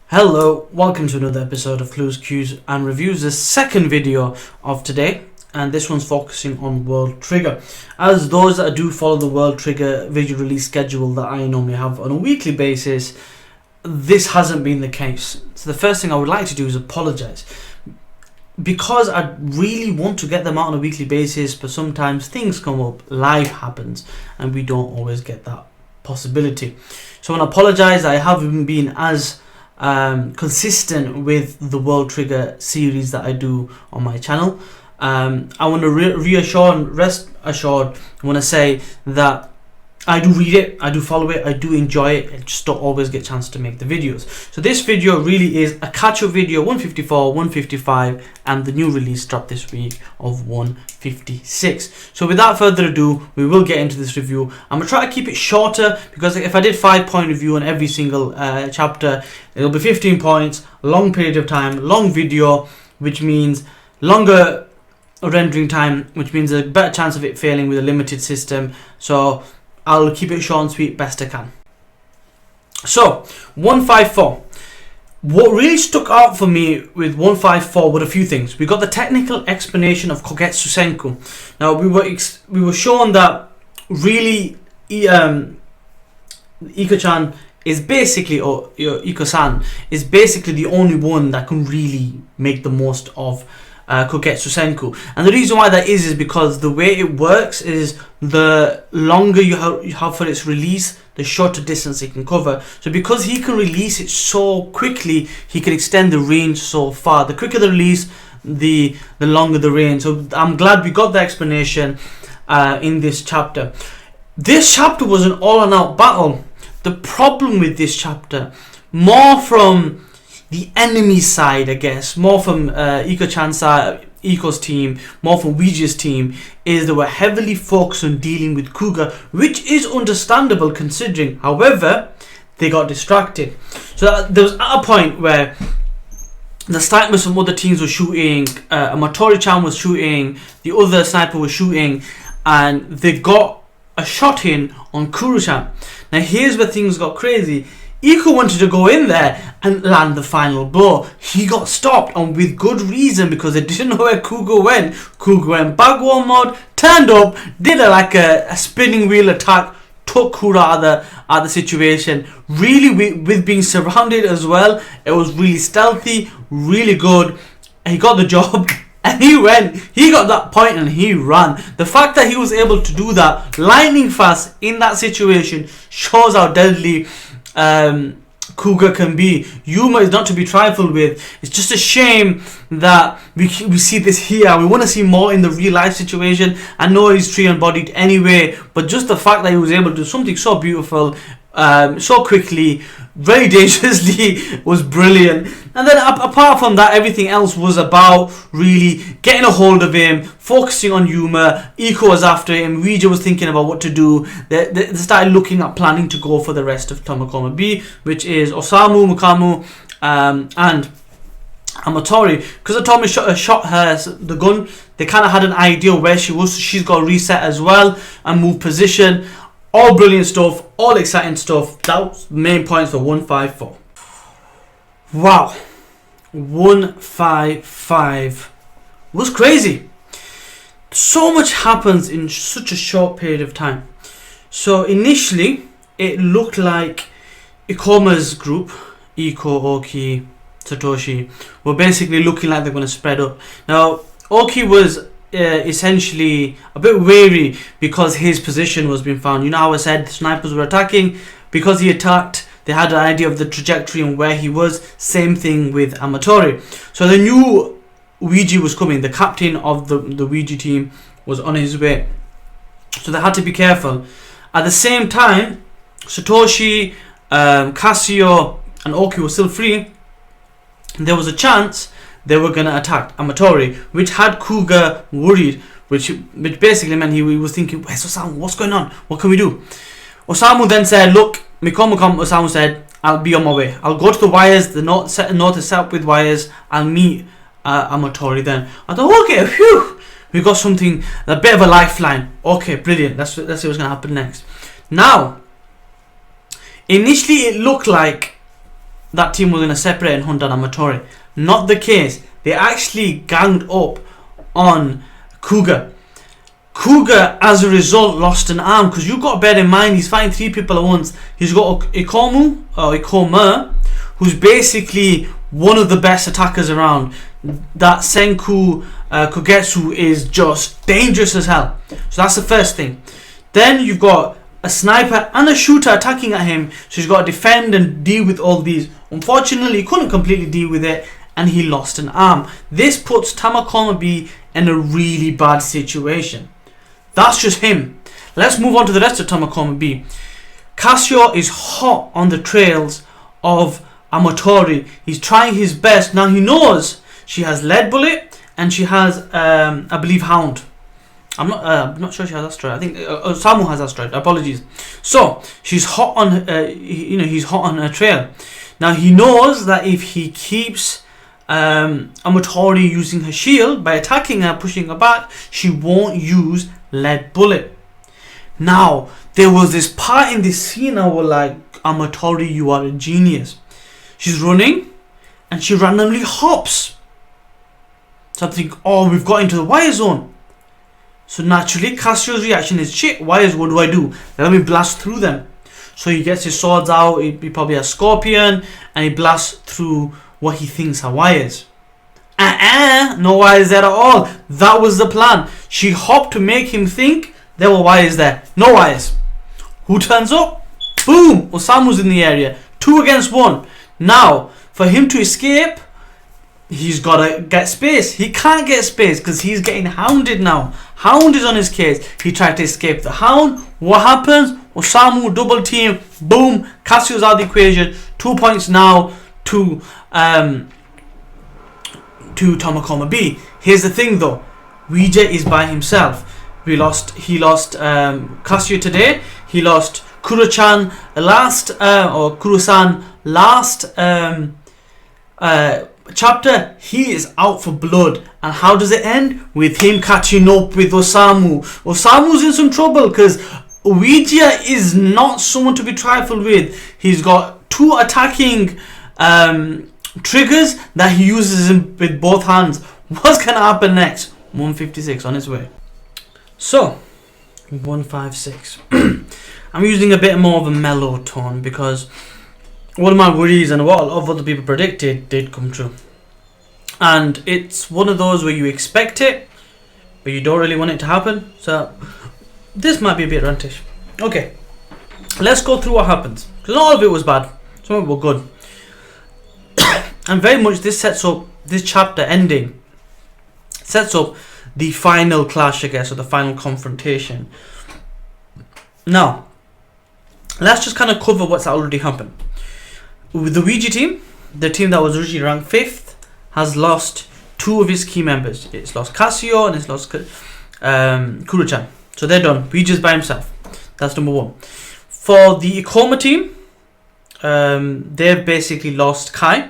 Hello, welcome to another episode of Clues, Cues and Reviews, the second video of today, and this one's focusing on World Trigger. As those that do follow the World Trigger video release schedule that I normally have on a weekly basis, this hasn't been the case. So the first thing I would like to do is apologise, because I really want to get them out on a weekly basis, but sometimes things come up, life happens, and we don't always get that possibility. So I want to apologise. I haven't been as consistent with the World Trigger series that I do on my channel. I want to reassure and rest assured, I want to say that I do read it, I do follow it, I do enjoy it, I just don't always get a chance to make the videos. So this video really is a catch-up video, 154, 155, and the new release dropped this week of 156. So without further ado, we will get into this review. I'm going to try to keep it shorter, because if I did 5-point review on every single chapter, it'll be 15 points, long period of time, long video, which means longer rendering time, which means a better chance of it failing with a limited system. So I'll keep it short and sweet best I can. So 154. What really stuck out for me with 154 were a few things. We got the technical explanation of Kogetsu Senku. Now we were shown that really Iko-chan is basically, or Iko-san is basically the only one that can really make the most of Kogetsu Senku. And the reason why that is because the way it works is the longer you have for its release, the shorter distance it can cover. So because he can release it so quickly, he can extend the range so far. The quicker the release, the longer the range. So I'm glad we got the explanation in this chapter. This chapter was an all-and-out battle. The problem with this chapter, more from the enemy side, I guess, more from Iko-chan's side, Iko's team, more from Ouija's team, is they were heavily focused on dealing with Kuga, which is understandable considering. However, they got distracted. So there was at a point where the snipers from other teams were shooting, Amatori-chan was shooting, the other sniper was shooting, and they got a shot in on Kuru-chan. Now here's where things got crazy. Iko wanted to go in there and land the final blow. He got stopped, and with good reason, because they didn't know where Kuga went. Kuga went Bagua mode, turned up, did a spinning wheel attack, took Kura out of the situation. Really, with being surrounded as well, it was really stealthy, really good. He got the job. And he got that point and he ran. The fact that he was able to do that lightning fast in that situation shows how deadly Kuga can be. Yuma is not to be trifled with. It's just a shame that we see this here. We want to see more in the real life situation. I know he's tree embodied anyway, but just the fact that he was able to do something so beautiful, so quickly, very dangerously, was brilliant. And then apart from that, everything else was about really getting a hold of him, focusing on Yuma. Iko was after him. Ouija was thinking about what to do. They started looking at planning to go for the rest of Tomakoma B, which is Osamu, Mukamu, and Amatori. Because Atomi shot her the gun, they kind of had an idea where she was. So she's got to reset as well and move position. All brilliant stuff, all exciting stuff. That was main points for 154. Wow, 155 was crazy. So much happens in such a short period of time. So initially, it looked like Ikoma's group, Iko, Oki, Satoshi, were basically looking like they're going to spread up. Now, Oki was essentially a bit wary because his position was being found. You know how I said the snipers were attacking? Because he attacked, they had an idea of the trajectory and where he was. Same thing with Amatori. So they knew Ouija was coming. The captain of the Ouija team was on his way. So they had to be careful. At the same time, Satoshi, Casio and Oki were still free. There was a chance they were going to attack Amatori, which had Kuga worried, which basically meant he was thinking, where's Osamu? What's going on? What can we do? Osamu then said, look, Osamu said, I'll be on my way. I'll go to the wires, the north is set up with wires. I'll meet Amatori then. I thought, okay, phew, we got something, a bit of a lifeline. Okay, brilliant. Let's see what's going to happen next. Now, initially it looked like that team was going to separate and hunt down Amatori. Not the case. They actually ganged up on Kuga. Kuga, as a result, lost an arm, because you've got to bear in mind he's fighting 3 people at once. He's got Ikoma, who's basically one of the best attackers around. That Senku Kogetsu is just dangerous as hell. So that's the first thing. Then you've got a sniper and a shooter attacking at him, so he's got to defend and deal with all these. Unfortunately, he couldn't completely deal with it, and he lost an arm. This puts Tamakoma B in a really bad situation. That's just him. Let's move on to the rest of Tamakoma B. Casio is hot on the trails of Amatori. He's trying his best. Now he knows she has Lead Bullet and she has, I believe, Hound. I'm not sure she has Asteroid. I think Samu has Asteroid. Apologies. So she's hot on, he's hot on her trail. Now he knows that if he keeps Amatori using her shield by attacking her, pushing her back, she won't use Lead Bullet. Now there was this part in this scene I was like, Amatori, you are a genius. She's running and she randomly hops. So I think, oh, we've got into the wire zone. So naturally Casio's reaction is, shit, wires, what do I do? Let me blast through them. So he gets his swords out, he probably has Scorpion, and he blasts through what he thinks are wires. No wires there at all. That was the plan. She hopped to make him think there were wires there. No wires. Who turns up? Boom! Osamu's in the area. 2 against 1. Now, for him to escape, he's got to get space. He can't get space because he's getting hounded now. Hound is on his case. He tried to escape the Hound. What happens? Osamu double team. Boom! Casio's out of the equation. 2 points now to Tamakoma B. Here's the thing though, Weeja is by himself. He lost Casio today. He lost Kuro-chan Kuro-san last chapter. He is out for blood, and how does it end? With him catching up with Osamu. Osamu's in some trouble because Weeja is not someone to be trifled with. He's got 2 attacking triggers that he uses with both hands. What's gonna happen next? 156 on its way. So 156. I'm using a bit more of a mellow tone because one of my worries and what a lot of other people predicted did come true, and it's one of those where you expect it but you don't really want it to happen. So this might be a bit rantish. Okay, let's go through what happens, because not all of it was bad, some of it were good. And very much this sets up, this chapter ending sets up the final clash, I guess, or the final confrontation. Now, let's just kind of cover what's already happened. With the Ouija team, the team that was originally ranked 5th, has lost 2 of its key members. It's lost Casio and it's lost Kuro-chan. So they're done. Ouija's by himself. That's number 1. For the Ikoma team, they've basically lost Kai,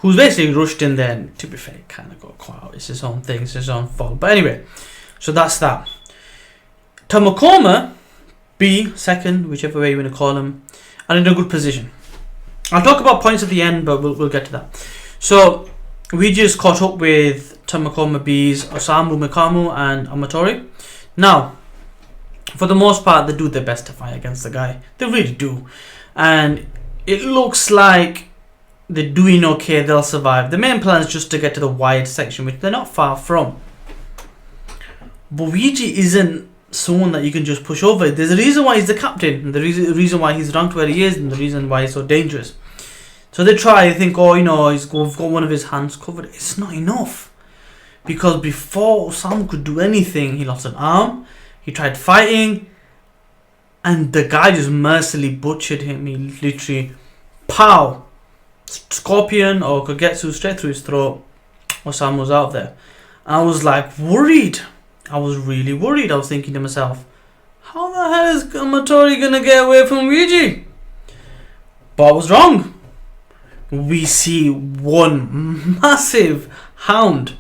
who's basically rushed in there, and to be fair, kind of got caught out. It's his own thing, it's his own fault. But anyway, so that's that. Tamakoma B, second, whichever way you want to call him, are in a good position. I'll talk about points at the end, but we'll get to that. So we just caught up with Tamakoma B's Osamu, Mikamu, and Amatori. Now, for the most part, they do their best to fight against the guy. They really do. And it looks like they're doing okay, they'll survive. The main plan is just to get to the wide section, which they're not far from. But Luigi isn't someone that you can just push over. There's a reason why he's the captain, and the reason why he's ranked where he is, and the reason why he's so dangerous. So they try, they think, oh, we've got one of his hands covered. It's not enough. Because before Osamu could do anything, he lost an arm, he tried fighting, and the guy just mercilessly butchered him. He literally, pow! Scorpion or Kogetsu straight through his throat. Osamu was out there. And I was like worried. I was really worried. I was thinking to myself, how the hell is Amatori gonna get away from Luigi? But I was wrong. We see one massive hound,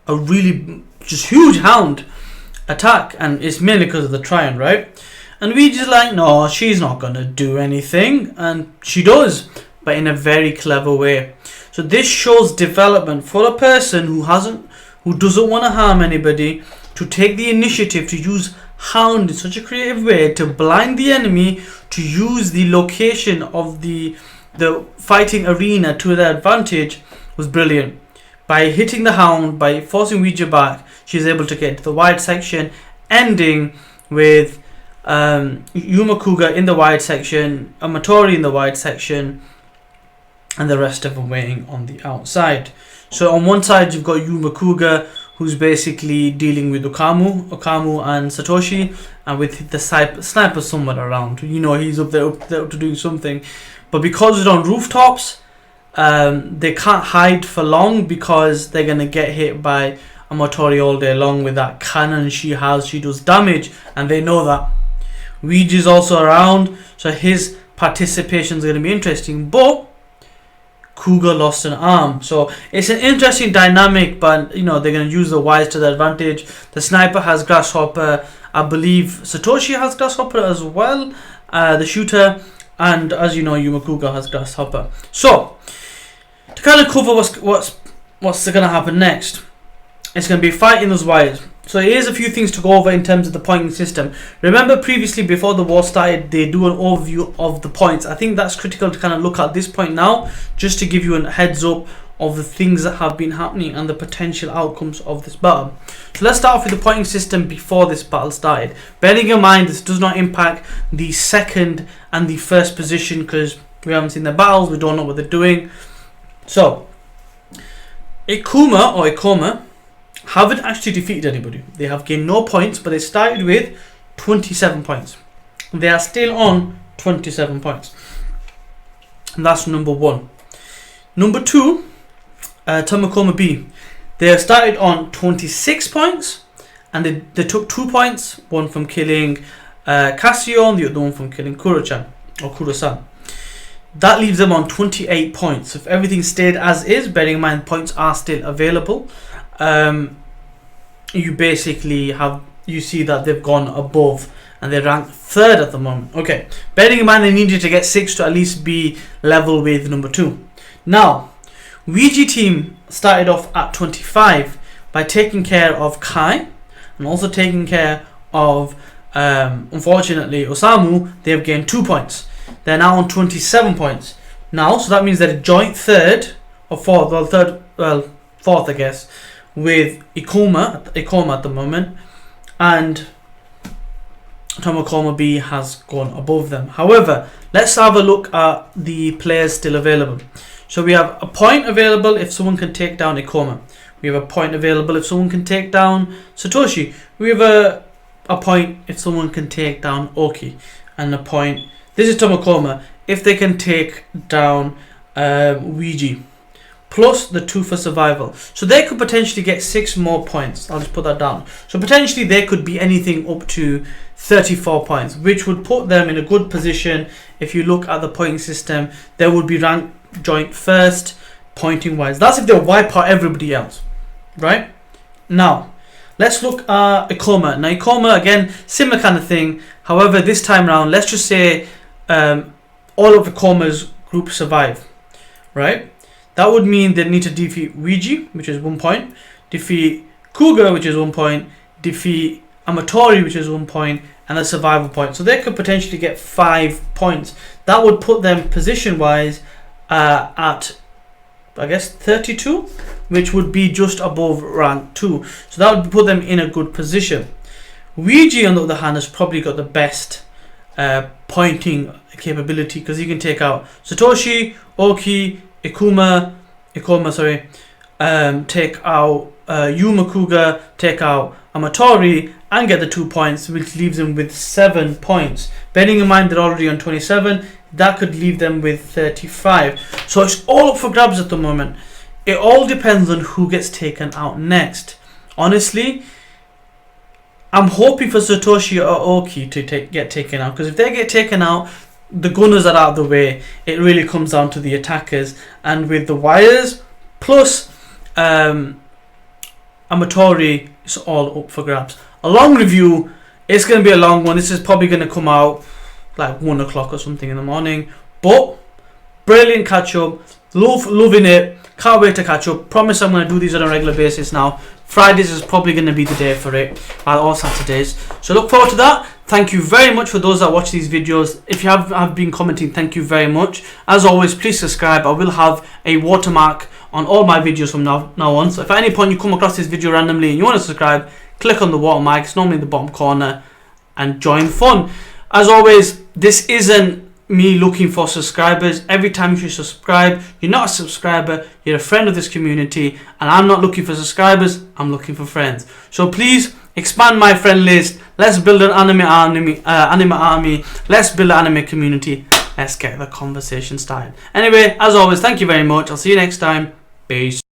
a really just huge hound attack, and it's mainly because of the Tryon, right? And Luigi's like, no, she's not gonna do anything, and she does. but in a very clever way. So this shows development for a person who doesn't want to harm anybody, to take the initiative to use Hound in such a creative way to blind the enemy, to use the location of the fighting arena to their advantage, was brilliant. By hitting the Hound, by forcing Ouija back, she's able to get to the wide section, ending with Yumakuga in the wide section, Amatori in the wide section, and the rest of them waiting on the outside. So on one side you've got Yumakuga, who's basically dealing with Okamu and Satoshi, and with the sniper somewhere around. You know, he's up there to doing something. But because it's on rooftops, they can't hide for long because they're going to get hit by Amatori all day long with that cannon she has. She does damage, and they know that. Ouija's also around, so his participation is going to be interesting. But Kuga lost an arm, so it's an interesting dynamic. But you know, they're going to use the wires to their advantage. The sniper has Grasshopper. I believe Satoshi has Grasshopper as well, the shooter, and as you know, Yumakuga has Grasshopper. So to kind of cover what's going to happen next, it's going to be fighting those wires. So here's a few things to go over in terms of the pointing system. Remember previously, before the war started, they do an overview of the points. I think that's critical to kind of look at this point now, just to give you a heads up of the things that have been happening and the potential outcomes of this battle. So let's start off with the pointing system before this battle started. Bearing in mind this does not impact the second and the first position, because we haven't seen their battles, we don't know what they're doing. So Ikoma haven't actually defeated anybody. They have gained no points, but they started with 27 points. They are still on 27 points. And that's number one. Number two, Tomakoma B. They started on 26 points, and they took 2 points, one from killing Casio and the other one from killing Kuro-chan, or Kuro-san. That leaves them on 28 points. If everything stayed as is, bearing in mind points are still available, you basically see that they've gone above and they're ranked third at the moment. Okay, bearing in mind they needed to get 6 to at least be level with number 2. Now, Ouija team started off at 25 by taking care of Kai and also taking care of, unfortunately, Osamu. They have gained 2 points. They're now on 27 points. Now, so that means they're joint third or fourth, fourth I guess, with Ikoma at the moment, and Tomakoma B has gone above them. However, let's have a look at the players still available. So we have a point available if someone can take down Ikoma. We have a point available if someone can take down Satoshi. We have a point if someone can take down Oki, and a point, this is Tomakoma, if they can take down Ouija. Plus the 2 for survival. So they could potentially get 6 more points. I'll just put that down. So potentially they could be anything up to 34 points, which would put them in a good position. If you look at the pointing system, they would be ranked joint first, pointing wise. That's if they wipe out everybody else, right? Now, let's look at Ikoma. Now Ikoma, again, similar kind of thing. However, this time around, let's just say all of Ikoma's group survive, right? That would mean they need to defeat Ouija, which is 1 point, defeat Kuga, which is 1 point, defeat Amatori, which is 1 point, and a survival point. So they could potentially get 5 points. That would put them position-wise at, I guess, 32, which would be just above rank 2. So that would put them in a good position. Ouija, on the other hand, has probably got the best pointing capability, because he can take out Satoshi, Oki, Ikoma, take out Yumakuga, take out Amatori, and get the 2 points, which leaves them with 7 points. Bearing in mind they're already on 27, that could leave them with 35. So it's all up for grabs at the moment. It all depends on who gets taken out next. Honestly, I'm hoping for Satoshi or Oki to get taken out, because if they get taken out, the gunners are out of the way. It really comes down to the attackers, and with the wires plus Amatori, it's all up for grabs. A long review, it's going to be a long one. This is probably going to come out like 1 o'clock or something in the morning, but Brilliant catch up. Loving it. Can't wait to catch up. Promise I'm going to do these on a regular basis now. Fridays is probably going to be the day for it, or Saturdays. So look forward to that. Thank you very much for those that watch these videos. If you have been commenting, thank you very much. As always, please subscribe. I will have a watermark on all my videos from now on. So if at any point you come across this video randomly and you want to subscribe, click on the watermark. It's normally in the bottom corner, and join fun. As always, this isn't me looking for subscribers. Every time you subscribe, you're not a subscriber, you're a friend of this community, and I'm not looking for subscribers, I'm looking for friends. So please expand my friend list. Let's build an anime army. Let's build an anime community. Let's get the conversation started. Anyway, as always, thank you very much. I'll see you next time. Peace.